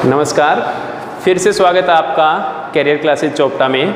नमस्कार, फिर से स्वागत है आपका कैरियर क्लासेज चोपटा में।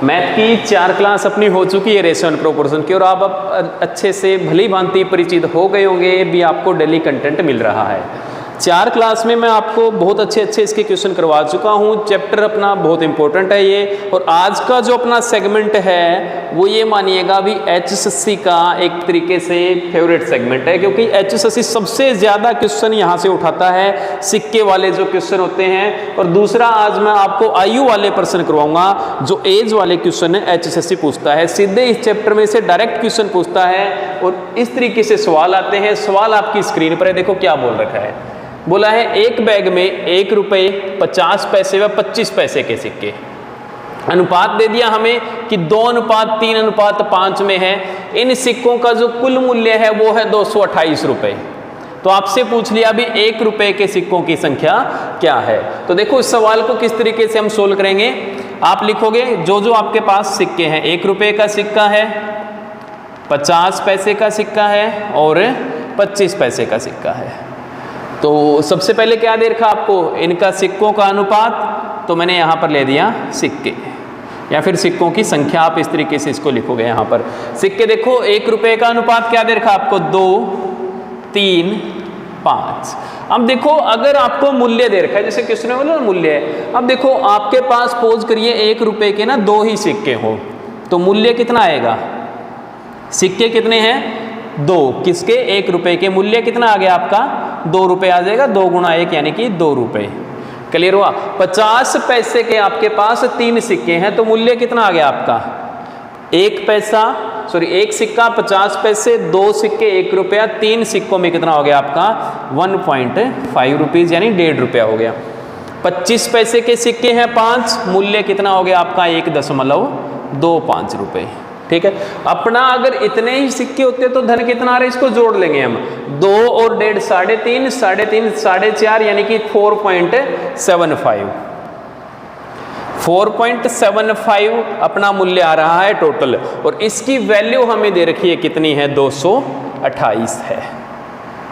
मैथ की 4 क्लास अपनी हो चुकी है रेशियो एंड प्रोपोर्शन की, और आप अब अच्छे से भली भांति परिचित हो गए होंगे, भी आपको डेली कंटेंट मिल रहा है। 4 क्लास में मैं आपको बहुत अच्छे इसके क्वेश्चन करवा चुका हूँ। चैप्टर अपना बहुत इंपॉर्टेंट है ये, और आज का जो अपना सेगमेंट है वो ये मानिएगा भी HSSC का एक तरीके से फेवरेट सेगमेंट है, क्योंकि HSSC सबसे ज़्यादा क्वेश्चन यहाँ से उठाता है, सिक्के वाले जो क्वेश्चन होते हैं। और दूसरा आज मैं आपको आयु वाले प्रश्न करवाऊंगा, जो एज वाले क्वेश्चन है HSSC पूछता है, सीधे इस चैप्टर में से डायरेक्ट क्वेश्चन पूछता है। और इस तरीके से सवाल आते हैं। सवाल आपकी स्क्रीन पर है, देखो क्या बोल रखा है। बोला है एक बैग में 1 रुपये 50 पैसे व 25 पैसे के सिक्के, अनुपात दे दिया हमें कि 2:3:5 में है। इन सिक्कों का जो कुल मूल्य है वो है 228 रुपये। तो आपसे पूछ लिया भी 1 रुपये के सिक्कों की संख्या क्या है। तो देखो इस सवाल को किस तरीके से हम सोल्व करेंगे। आप लिखोगे जो आपके पास सिक्के हैं, 1 रुपये का सिक्का है, 50 पैसे का सिक्का है और 25 पैसे का सिक्का है। तो सबसे पहले क्या दे रखा आपको, इनका सिक्कों का अनुपात, तो मैंने यहाँ पर ले दिया सिक्के, या फिर सिक्कों की संख्या, आप इस तरीके से इसको लिखोगे। यहाँ पर सिक्के देखो 1 रुपये का अनुपात क्या दे रखा आपको, 2, 3, 5। अब देखो अगर आपको मूल्य दे रखा है, जैसे क्वेश्चन में बोला मूल्य है, अब देखो आपके पास पोज करिए 1 रुपये के ना 2 ही सिक्के हो, तो मूल्य कितना आएगा, सिक्के कितने हैं 2, किसके 1 रुपये के, मूल्य कितना आ गया आपका 2 रुपये आ जाएगा, 2 गुणा 1 यानी कि 2 रुपये। क्लियर हुआ। 50 पैसे के आपके पास 3 सिक्के हैं, तो मूल्य कितना आ गया आपका 1 सिक्का 50 पैसे, 2 सिक्के 1 रुपया, 3 सिक्कों में कितना हो गया आपका 1.5 रुपीज़ यानी 1.5 रुपया हो गया। 25 पैसे के सिक्के हैं 5, मूल्य कितना हो गया आपका 1.25 रुपये। ठीक है। अपना अगर इतने ही सिक्के होते तो धन कितना आ रहा है, इसको जोड़ लेंगे हम, 2 और 1.5 3.5, 3.5 4.5 यानी कि 4.75 अपना मूल्य आ रहा है टोटल। और इसकी वैल्यू हमें दे रखी है कितनी है, 228 है।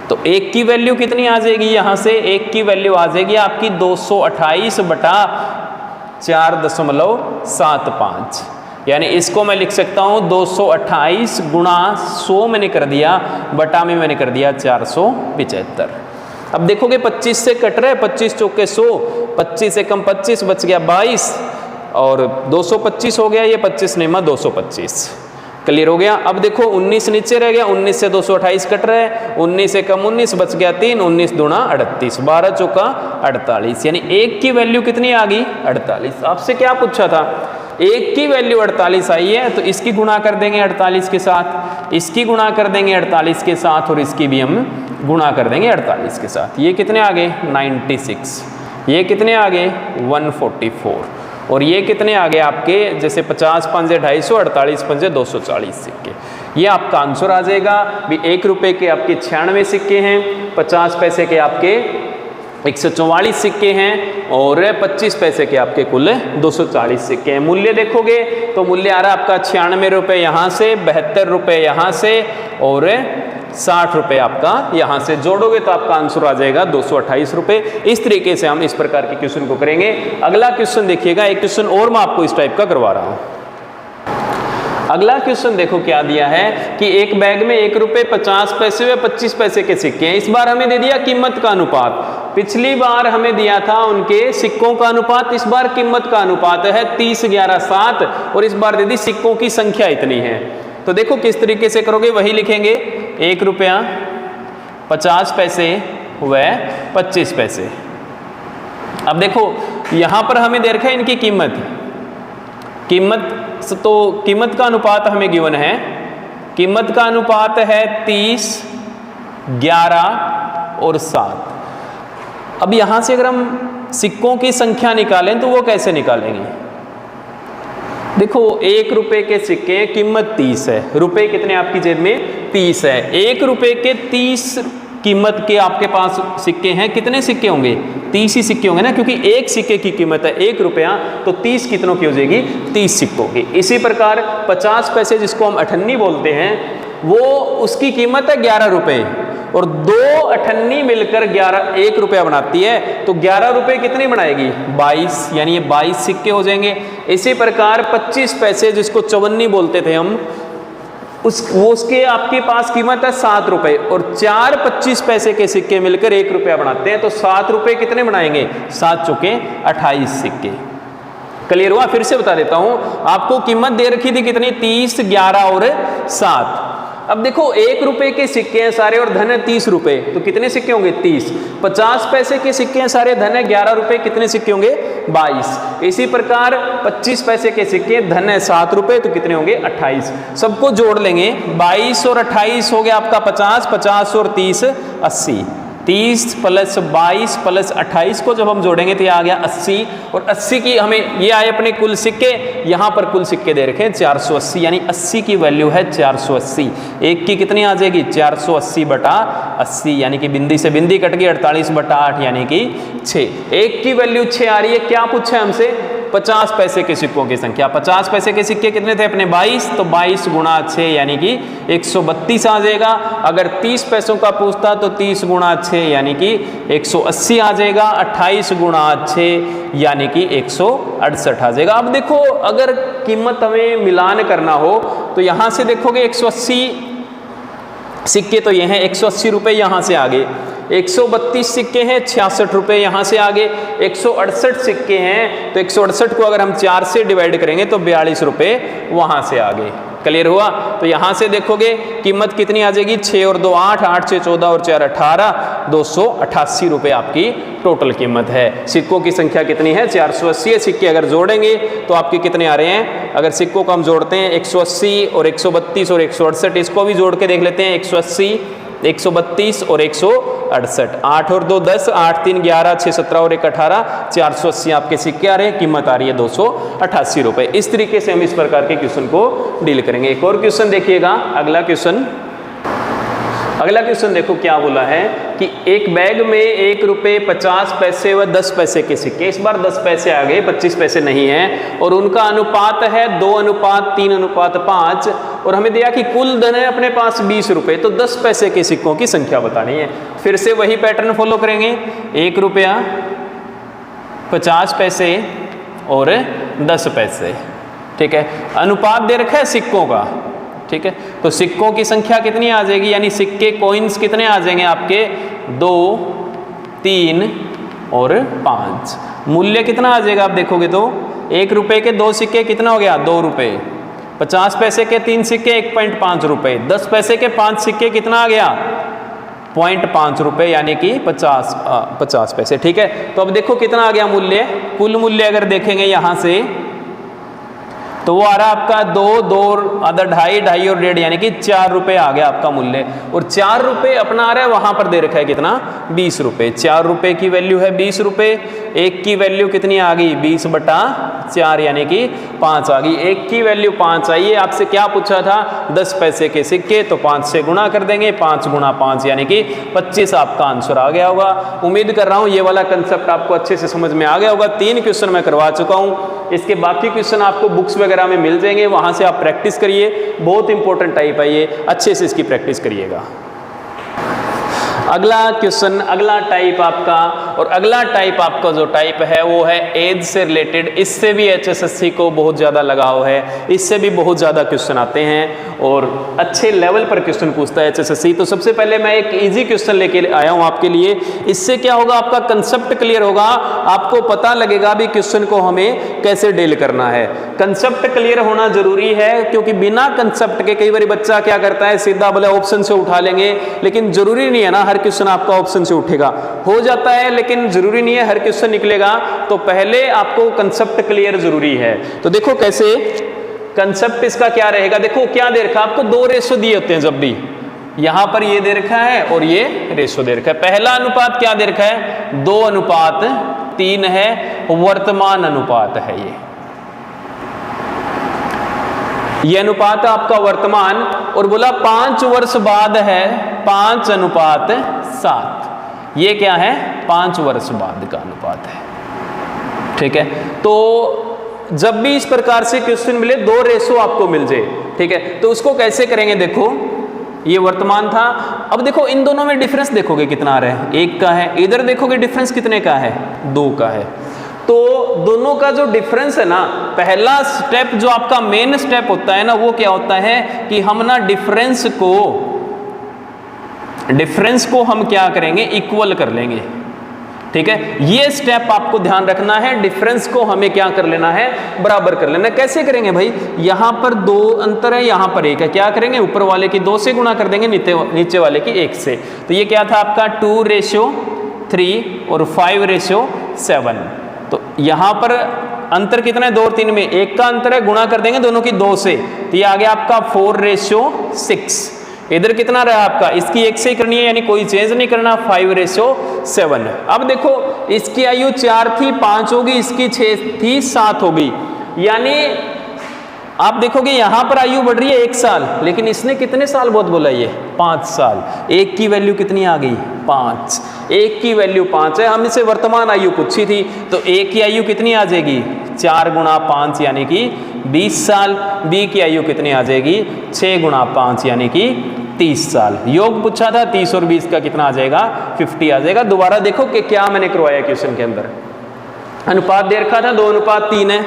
तो 1 की वैल्यू कितनी आ जाएगी, यहाँ से 1 की वैल्यू आ जाएगी आपकी 228 बटा 4.75, यानी इसको मैं लिख सकता हूँ 228 गुणा 100 मैंने कर दिया, बटा में मैंने कर दिया 475। अब देखोगे 25 से कट रहा है, 25 चौके 100, 25 से कम 25 बच गया 22, और 225 हो गया, ये 25 नहीं 225। क्लियर हो गया। अब देखो 19 नीचे रह गया, 19 से 228 कट रहा है, 19 से कम 19 बच गया 3, 19 दूना 38, 12 चौका 48, यानी 1 की वैल्यू कितनी आ गई 48। आपसे क्या पूछा था, 1 की वैल्यू 48 आई है, तो इसकी गुणा कर देंगे 48 के साथ, इसकी गुणा कर देंगे 48 के साथ, और इसकी भी हम गुणा कर देंगे 48 के साथ। ये कितने आ गए 96, ये कितने आ गए 144, और ये कितने आ गए आपके, जैसे 50 पंजे 250, 48 पंजे 240 सिक्के। ये आपका आंसर आ जाएगा भी 1 रुपये के आपके 96 सिक्के हैं, 50 पैसे के आपके 144 सिक्के हैं, और 25 पैसे के आपके कुल 240 सिक्के हैं। मूल्य देखोगे तो मूल्य आ रहा है आपका 96 रुपये यहाँ से, 72 रुपये यहाँ से, और 60 रुपये आपका यहाँ से। जोड़ोगे तो आपका आंसर आ जाएगा 228 रुपये। इस तरीके से हम इस प्रकार के क्वेश्चन को करेंगे। अगला क्वेश्चन देखिएगा, एक क्वेश्चन और मैं आपको इस टाइप का करवा रहा हूँ। अगला क्वेश्चन देखो क्या दिया है कि एक बैग में 1 रुपये 50 पैसे व 25 पैसे के सिक्के हैं। इस बार हमें दे दिया कीमत का अनुपात, पिछली बार हमें दिया था उनके सिक्कों का अनुपात, इस बार कीमत का अनुपात है 30, 11, 7, और इस बार दे दी सिक्कों की संख्या इतनी है। तो देखो किस तरीके से करोगे, वही लिखेंगे 1 रुपया 50 पैसे व 25 पैसे। अब देखो यहाँ पर हमें दे रखा है इनकी कीमत, तो कीमत का अनुपात हमें गिवन है, कीमत का अनुपात है 30, 11 और 7। अब यहाँ से अगर हम सिक्कों की संख्या निकालें तो वो कैसे निकालेंगे, देखो 1 रुपये के सिक्के, कीमत 30 है, रुपए कितने आपकी जेब में 30 है, 1 रुपये के 30 कीमत के आपके पास सिक्के हैं, कितने सिक्के होंगे 30 ही सिक्के होंगे ना, क्योंकि एक सिक्के की कीमत है 1 रुपया, तो 30 कितनों की हो जाएगी 30 सिक्कों की। इसी प्रकार 50 पैसे जिसको हम 98 बोलते हैं, वो उसकी कीमत है 11 रुपये, और 2 अठन्नी मिलकर 1 रुपया बनाती है, तो 11 रुपए कितनी बनाएगी 22, यानी ये 22 सिक्के हो जाएंगे। इसी प्रकार 25 पैसे जिसको चवन्नी बोलते थे हम, उसके आपके पास कीमत है 7 रुपए, और 4 25 पैसे के सिक्के मिलकर 1 रुपया बनाते हैं, तो 7 रुपए कितने बनाएंगे 7 चौके 28 सिक्के। क्लियर हुआ? फिर से बता देता हूं, आपको कीमत दे रखी थी कितनी 30, 11 और 7। अब देखो 1 रुपए के सिक्के हैं सारे और धन है 30 रुपए, तो कितने सिक्के होंगे 30। 50 पैसे के सिक्के हैं सारे, धन है 11 रुपए, कितने सिक्के होंगे 22। इसी प्रकार 25 पैसे के सिक्के, धन है 7 रुपए, तो कितने होंगे 28। सबको जोड़ लेंगे, 22 और 28 हो गया आपका 50, 50 और 30 80। 30 प्लस 22 प्लस 28 को जब हम जोड़ेंगे तो ये आ गया 80, और 80 की हमें ये आए अपने कुल सिक्के, यहाँ पर कुल सिक्के दे रखे हैं 480, यानी 80 की वैल्यू है 480। एक की कितनी आ जाएगी 480 बटा 80, यानी कि बिंदी से बिंदी कट गई 48 बटा 8 यानी कि 6। एक की वैल्यू 6 आ रही है। क्या पूछा है हमसे 50 पैसे के सिक्कों की संख्या। 50 पैसे के सिक्के कितने थे अपने 22, तो 22 गुणा 6 यानी कि 132 आ जाएगा। अगर 30 पैसों का पूछता तो 30 गुणा 6 यानी कि 180 आ जाएगा। 28 गुणा 6 यानी कि 168 आ जाएगा। अब देखो अगर कीमत हमें मिलान करना हो तो यहां से देखोगे 180 सिक्के तो ये हैं, 180 रुपए यहां से आगे, 132 सिक्के हैं 66 रुपए यहां से आगे, 168 सिक्के हैं तो 168 को अगर हम 4 से डिवाइड करेंगे तो 42 रुपए वहां से आगे। क्लियर हुआ? तो यहां से देखोगे कीमत कितनी आ जाएगी 6 और 2 8, 8 6 14 और 4 18, 288 रुपए आपकी टोटल कीमत है। सिक्कों की संख्या कितनी है 480 सिक्के अगर जोड़ेंगे तो आपके कितने आ रहे हैं। अगर सिक्कों को हम जोड़ते हैं 180 और 132 और 168, इसको भी जोड़ के देख लेते हैं 180 132 और 168, 8 और 2 10, 8 3 11, 6 17 और 1 18, 480 आपके सिक्के आ रहे हैं, कीमत आ रही है 288 रुपए। इस तरीके से हम इस प्रकार के क्वेश्चन को डील करेंगे। एक और क्वेश्चन देखिएगा, अगला क्वेश्चन देखो क्या बोला है कि एक बैग में 1 रुपये 50 पैसे व 10 पैसे के सिक्के, इस बार 10 पैसे आ गए 25 पैसे नहीं है, और उनका अनुपात है 2:3:5, और हमें दिया कि कुल धन है अपने पास 20 रुपये, तो 10 पैसे के सिक्कों की संख्या बतानी है। फिर से वही पैटर्न फॉलो करेंगे, 1 रुपया 50 पैसे और 10 पैसे, ठीक है। अनुपात दे रखा है सिक्कों का, ठीक है, तो सिक्कों की संख्या कितनी आ जाएगी, यानी सिक्के कॉइन्स कितने आ जाएंगे आपके 2 3 और 5। मूल्य कितना आ जाएगा आप देखोगे तो 1 रुपए के 2 सिक्के कितना हो गया 2 रुपए, 50 पैसे के 3 सिक्के 1.5 रुपए, 10 पैसे के 5 सिक्के कितना आ गया 0.5 रुपए यानी कि 50 पैसे, ठीक है। तो अब देखो कितना आ गया मूल्य, कुल मूल्य अगर देखेंगे यहां से तो वो आ रहा है आपका 2 आधा 2.5 और 1.5 यानी कि 4 रुपए आ गया आपका मूल्य, और 4 रुपए अपना आ रहा है वहां पर दे रखा है कितना 20 रुपए। 4 रुपए की वैल्यू है 20 रुपए, एक की वैल्यू कितनी आ गई 20/4 यानी कि 5 आ गई। एक की वैल्यू 5 आई है, आपसे क्या पूछा था 10 पैसे के सिक्के, तो 5 से गुणा कर देंगे, 5 गुणा 5 यानी कि 25 आपका आंसर आ गया होगा। उम्मीद कर रहा हूं ये वाला कंसेप्ट आपको अच्छे से समझ में आ गया होगा। 3 क्वेश्चन मैं करवा चुका हूं, इसके बाकी क्वेश्चन आपको बुक्स वगैरह में मिल जाएंगे, वहां से आप प्रैक्टिस करिए, बहुत इंपॉर्टेंट टाइप है ये, अच्छे से इसकी प्रैक्टिस करिएगा। अगला क्वेश्चन, अगला टाइप आपका, और अगला टाइप आपका जो टाइप है वो है एज से रिलेटेड। इससे भी HSSC को बहुत ज़्यादा लगाव है, इससे भी बहुत ज़्यादा क्वेश्चन आते हैं और अच्छे लेवल पर क्वेश्चन पूछता है HSSC। तो सबसे पहले मैं एक इजी क्वेश्चन लेके आया हूँ आपके लिए। इससे क्या होगा, आपका कंसेप्ट क्लियर होगा, आपको पता लगेगा भी क्वेश्चन को हमें कैसे डील करना है। कंसेप्ट क्लियर होना जरूरी है, क्योंकि बिना कंसेप्ट के कई बार बच्चा क्या करता है सीधा बोले ऑप्शन से उठा लेंगे, लेकिन जरूरी नहीं है ना हर क्वेश्चन आपका ऑप्शन से उठेगा, हो जाता है लेकिन जरूरी नहीं है हर क्वेश्चन निकलेगा। तो पहले आपको कंसेप्ट क्लियर जरूरी है। तो देखो कैसे कंसेप्ट इसका क्या रहेगा, देखो क्या दे रखा आपको 2 रेशो दिए होते हैं, जब भी यहां पर ये दे रखा है और ये रेशो दे रखा है। पहला अनुपात क्या दे रखा है 2:3 है, वर्तमान अनुपात है ये अनुपात आपका वर्तमान, और बोला 5 वर्ष बाद है 5:7। ये क्या है 5 वर्ष बाद का अनुपात है, ठीक है। तो जब भी इस प्रकार से क्वेश्चन मिले 2 रेशो आपको मिल जाए, ठीक है, तो उसको कैसे करेंगे देखो, ये वर्तमान था। अब देखो इन दोनों में डिफरेंस देखोगे कितना आ रहा है, 1 का है। इधर देखोगे डिफरेंस कितने का है, 2 का है। तो दोनों का जो डिफरेंस है ना, पहला स्टेप जो आपका मेन स्टेप होता है ना, वो क्या होता है कि हम ना डिफरेंस को हम क्या करेंगे, इक्वल कर लेंगे। ठीक है, ये स्टेप आपको ध्यान रखना है। डिफरेंस को हमें क्या कर लेना है, बराबर कर लेना है। कैसे करेंगे भाई, यहां पर 2 अंतर है, यहां पर 1 है। क्या करेंगे, ऊपर वाले की 2 से गुणा कर देंगे, नीचे वाले की 1 से। तो ये क्या था आपका 2:3 और 5:7। तो यहां पर अंतर कितना है, 2 और 3 में 1 का अंतर है, गुणा कर देंगे दोनों की 2 से, तो ये आ गया आपका 4:6। इधर कितना रहा आपका, इसकी 1 से ही करनी है, यानी कोई चेंज नहीं करना, 5:7। अब देखो इसकी आयु 4 थी, 5 होगी, इसकी 6 थी, 7 होगी। यानी आप देखोगे यहां पर आयु बढ़ रही है 1 साल, लेकिन इसने कितने साल बहुत बोला, ये 5 साल। 1 की वैल्यू कितनी आ गई, 5। 1 की वैल्यू 5 है। हम इसे वर्तमान आयु पूछी थी, तो 1 की आयु कितनी आ जाएगी, 4 × 5 यानी कि 20 साल। B की आयु कितनी आ जाएगी, 6 × 5 यानी कि 30 साल। योग पूछा था, 30 और 20 का कितना आ जाएगा, 50 आ जाएगा। दोबारा देखो कि क्या मैंने करवाया क्वेश्चन के अंदर। अनुपात दे रखा था 2:3 है,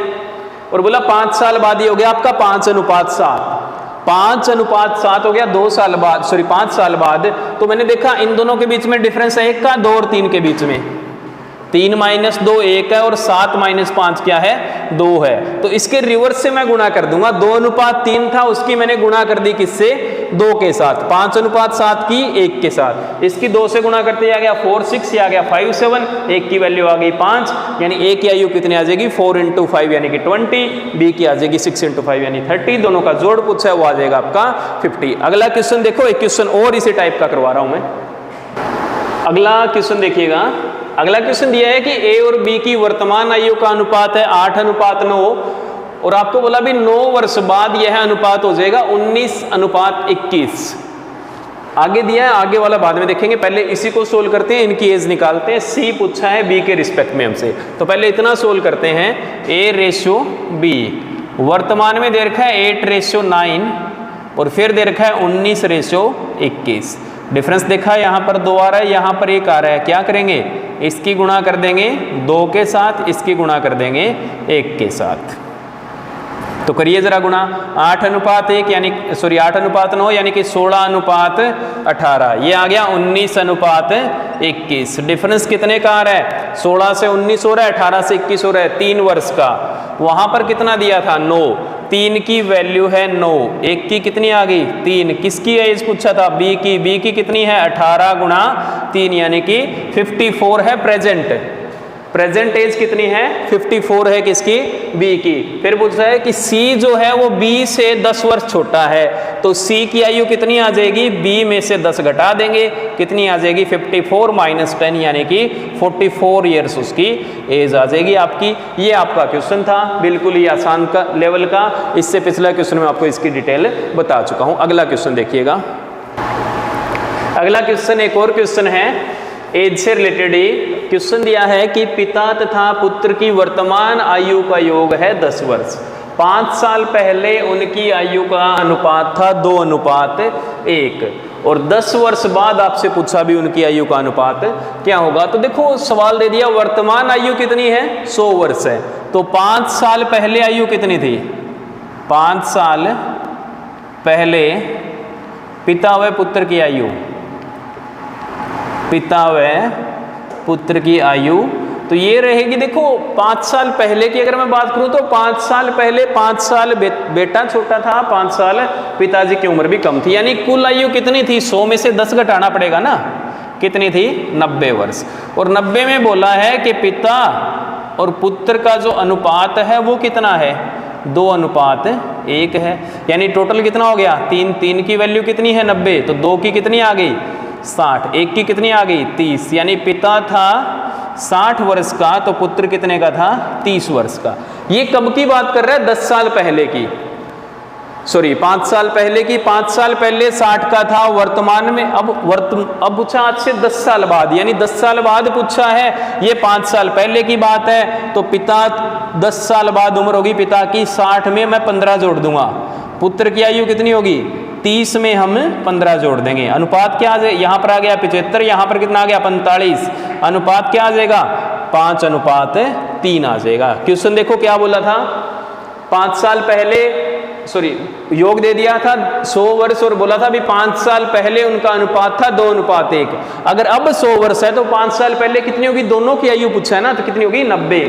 और बोला 5 साल बाद ही हो गया आपका 5:7। 5:7 हो गया 2 साल बाद, सॉरी 5 साल बाद। तो मैंने देखा इन दोनों के बीच में डिफरेंस है 1 का, 2 और 3 के बीच में 3 - 2 1 है, और 7 - 5 क्या है, 2 है। तो इसके रिवर्स से मैं गुणा कर दूंगा। 2:3 था, उसकी मैंने गुणा कर दी किससे, 2 के साथ। 5:7 की 1 के साथ, इसकी 2 से गुणा करते आ गया 4 6, ये आ गया 5 7। 1 की वैल्यू आ गई 5, यानी A की आयु कितनी आ जाएगी, 4 × 5 यानी कि 20। B की आ जाएगी 6 × 5 यानी 30। दोनों का जोड़ पूछा है, वो आ जाएगा आपका 50। अगला क्वेश्चन देखो, एक क्वेश्चन और इसी टाइप का करवा रहा हूं मैं। अगला क्वेश्चन देखिएगा। अगला क्वेश्चन दिया है कि A और B की वर्तमान आयु का अनुपात है 8:9, और आपको बोला भी 9 वर्ष बाद यह अनुपात हो जाएगा 19:21। आगे दिया है, आगे वाला बाद में देखेंगे, पहले इसी को सोल्व करते हैं, इनकी एज निकालते हैं। C पूछा है B के रिस्पेक्ट में हमसे, तो पहले इतना सोल्व करते हैं। A/B वर्तमान में दे रखा है 8:9, और फिर दे रखा है 19:21। डिफरेंस देखा, यहां पर 2 आ रहा है, यहां पर 1 आ रहा है। क्या करेंगे, इसकी गुणा कर देंगे 2 के साथ, इसकी गुणा कर देंगे 1 के साथ। तो करिए जरा गुणा। 8:1 यानी 8:9 यानी कि 16:18। ये आ गया 19:21। डिफरेंस कितने का आ रहा है, 16 से 19 हो रहा है, 18 से 21 हो रहा है, 3 वर्ष का। वहां पर कितना दिया था, 9। 3 की वैल्यू है 9, 1 की कितनी आ गई, 3। किसकी एज पूछा था, B की। B की कितनी है, 18 × 3 यानी कि 54 है प्रेजेंट। प्रेजेंट एज कितनी है, 54 है किसकी, B की। फिर पूछा है कि C जो है वो B से 10 वर्ष छोटा है, तो C की आयु कितनी आ जाएगी, B में से 10 घटा देंगे, कितनी आ जाएगी, 54 - 10 यानी कि 44 ईयर्स उसकी एज आ जाएगी आपकी। ये आपका क्वेश्चन था, बिल्कुल ही आसान का लेवल का। इससे पिछला क्वेश्चन में आपको इसकी डिटेल बता चुका हूं। अगला क्वेश्चन देखिएगा। अगला क्वेश्चन एक और क्वेश्चन है, एज से रिलेटेड ही क्वेश्चन दिया है कि पिता तथा पुत्र की वर्तमान आयु का योग है 10 वर्ष। 5 साल पहले उनकी आयु का अनुपात था 2:1, और 10 वर्ष बाद आपसे पूछा भी उनकी आयु का अनुपात क्या होगा। तो देखो सवाल दे दिया, वर्तमान आयु कितनी है, 100 वर्ष है। तो 5 साल पहले आयु कितनी थी, 5 साल पहले पिता व पुत्र की आयु, पिता व पुत्र की आयु तो ये रहेगी। देखो 5 साल पहले की अगर मैं बात करूं तो 5 साल पहले 5 साल बेटा छोटा था, 5 साल पिताजी की उम्र भी कम थी, यानी कुल आयु कितनी थी, 100 में से 10 घटाना पड़ेगा ना, कितनी थी, 90 वर्ष। और 90 में बोला है कि पिता और पुत्र का जो अनुपात है वो कितना है, 2:1 है, यानी टोटल कितना हो गया, 3 की वैल्यू कितनी है 90, तो 2 की कितनी आ गई 60, 1 की कितनी आ गई 30, यानी पिता था 60 वर्ष का तो पुत्र कितने का था 30 वर्ष का। ये कब की बात कर रहा है, 10 साल पहले की, सॉरी 5 साल पहले की। 5 साल पहले 60 का था, वर्तमान में अब पूछा आज से 10 साल बाद, यानी 10 साल बाद पूछा है, ये 5 साल पहले की बात है। तो पिता 10 साल बाद उम्र होगी पिता की 60 में मैं 15 जोड़ दूंगा, पुत्र की आयु कितनी होगी 30 में हम 15 जोड़ देंगे, अनुपात क्या आ जाएगा, यहाँ पर आ गया 75, यहाँ पर कितना आ गया 45, अनुपात क्या आ जाएगा 5:3 आ जाएगा। क्वेश्चन देखो क्या बोला था, 5 साल पहले योग दे दिया था 100 वर्ष और बोला था भी 5 साल पहले उनका अनुपात था 2:1। अगर अब 100 वर्ष है तो 5 साल पहले कितनी होगी, दोनों की आयु पूछा है ना, तो कितनी होगी 90।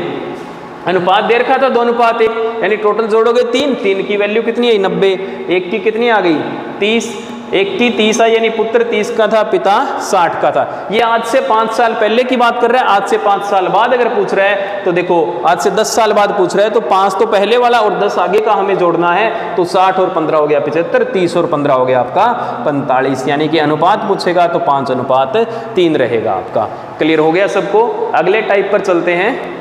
अनुपात दे रखा था 2:1, यानी टोटल जोड़ोगे 3 की वैल्यू कितनी आई 90, 1 की कितनी आ गई 30, 1 की 30 आई, यानी पुत्र 30 का था, पिता 60 का था। ये आज से 5 साल पहले की बात कर रहा है। आज से 5 साल बाद अगर पूछ रहा है तो देखो आज से 10 साल बाद पूछ रहा है तो 5 तो पहले वाला और 10 आगे का हमें जोड़ना है, तो 60 और 15 हो गया 75, 30 और 15 हो गया आपका 45, यानी कि अनुपात पूछेगा तो 5:3 रहेगा आपका। क्लियर हो गया सबको। अगले टाइप पर चलते हैं।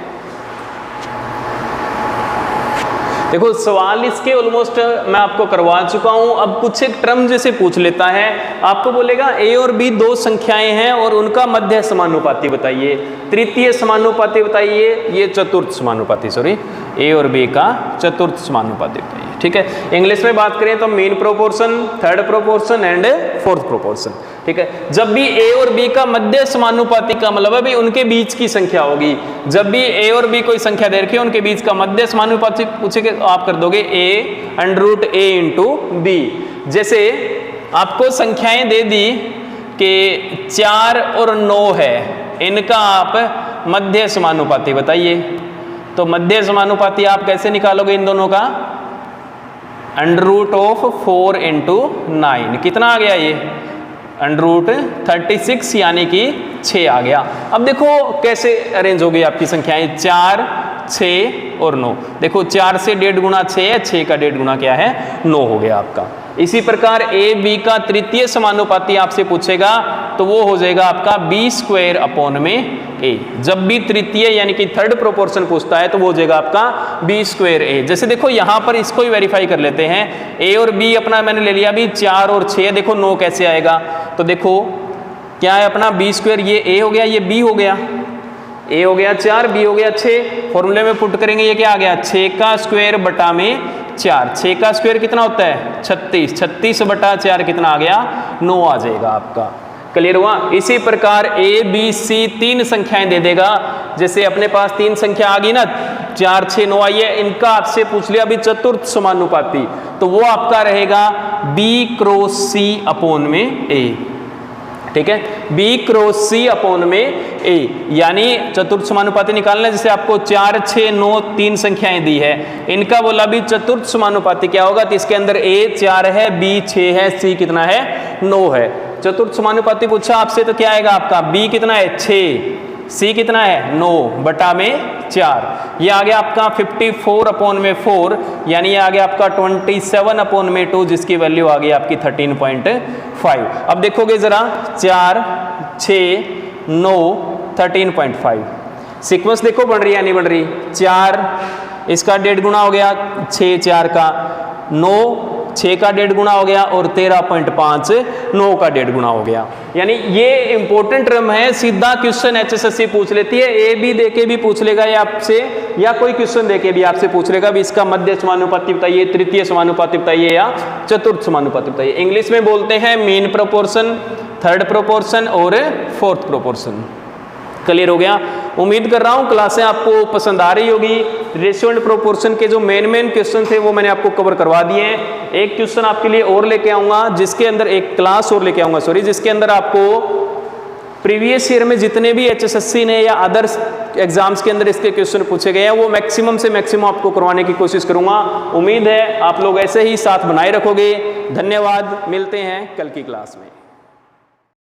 देखो सवाल इसके ऑलमोस्ट मैं आपको करवा चुका हूं, अब कुछ एक टर्म जैसे पूछ लेता है, आपको बोलेगा ए और बी 2 संख्याएं हैं और उनका मध्य समानुपाती बताइए, तृतीय समानुपाती बताइए, ये चतुर्थ समानुपाती, ए और बी का चतुर्थ समानुपाती बताइए। ठीक है, इंग्लिश में बात करें तो mean proportion, third proportion and fourth proportion. ठीक है, जब भी ए और बी का मध्य समानुपाती का मतलब है भी उनके बीच की संख्या होगी। जब भी ए और बी कोई संख्या दे रखी है उनके बीच का मध्य समानुपाती पूछेगा तो आप कर दोगे a√a इंटू बी। जैसे आपको संख्याएं दे दी कि 4 और 9 है, इनका आप मध्य समानुपाती बताइए। तो मध्य समानुपाती आप कैसे निकालोगे इन दोनों का, √4 इंटू 9 कितना आ गया, ये √36 यानी कि 6 आ गया। अब देखो कैसे अरेंज हो गई आपकी संख्याएं, 4, 6 और 9। देखो 4 से 1.5 गुना 6 है, 6 का 1.5 गुना क्या है 9 हो गया आपका। इसी प्रकार ए बी का तृतीय समानुपाती आपसे पूछेगा तो वो हो जाएगा आपका b²/a। जब भी तृतीय यानी कि थर्ड प्रोपोर्शन पूछता है तो वो हो जाएगा आपका b²a। जैसे देखो यहाँ पर इसको ही वेरीफाई कर लेते हैं, a और b अपना मैंने ले लिया अभी 4 और 6, देखो 9 कैसे आएगा, तो देखो क्या है अपना b², ये a हो गया, ये b हो गया, a हो गया 4, b हो गया 6, फॉर्मूले में पुट करेंगे ये क्या आ गया 6 का स्क्वायर बटा में 4, 6 का स्क्वायर कितना होता है 36, 36 बटा 4 कितना आ गया 9 आ जाएगा आपका। क्लियर हुआ। इसी प्रकार a b c 3 संख्याएं दे देगा, जैसे अपने पास 3 संख्या आ गई ना 4 6 9 आई है, इनका आपसे पूछ लिया अभी चतुर्थ समानुपाती, तो वो आपका रहेगा b×c/a। ठीक है, b×c/a, यानी चतुर्थ समानुपाती निकालना है। जैसे आपको 4 6 9 3 संख्याएं दी है, इनका बोला भी चतुर्थ समानुपाती क्या होगा, तो इसके अंदर a 4 है, b 6 है, c कितना है 9 है। चतुर्थ समानुपाती पूछा आपसे तो क्या आएगा आपका, b कितना है 6, c कितना है 9 बटा में 4, ये आ गया आपका 54/4, यानी ये आ गया आपका 27/2, जिसकी वैल्यू आ गई आपकी 13.5। अब देखोगे जरा 4 6 9 13.5, सीक्वेंस देखो बन रही है नहीं बन रही, 4 इसका 1.5 गुना हो गया, 6 4 का 9 6 का 1.5 गुना हो गया, और 13.5 9 का 1.5 गुना हो गया। यानी ये इंपॉर्टेंट टर्म है, सीधा क्वेश्चन एचएसएससी पूछ लेती है, ए बी देके भी पूछ लेगा ये आपसे, या कोई क्वेश्चन देके भी आपसे पूछ लेगा भी इसका मध्य समानुपाती बताइए, तृतीय समानुपाती बताइए या चतुर्थ समानुपाती बताइए। इंग्लिश में बोलते हैं मीन प्रोपोर्शन, थर्ड प्रोपोर्शन और फोर्थ प्रोपोर्शन। क्लियर हो गया। उम्मीद कर रहा हूँ क्लासें आपको पसंद आ रही होगी। रेशियो एंड प्रोपोर्शन के जो मेन क्वेश्चन थे वो मैंने आपको कवर करवा दिए हैं। एक क्वेश्चन आपके लिए और लेके आऊँगा, जिसके अंदर एक क्लास और लेके आऊँगा जिसके अंदर आपको प्रीवियस ईयर में जितने भी एचएसएससी ने या अदर्स एग्जाम्स के अंदर इसके क्वेश्चन पूछे गए हैं वो मैक्सिमम से मैक्सिमम आपको करवाने की कोशिश करूँगा। उम्मीद है आप लोग ऐसे ही साथ बनाए रखोगे। धन्यवाद, मिलते हैं कल की क्लास में।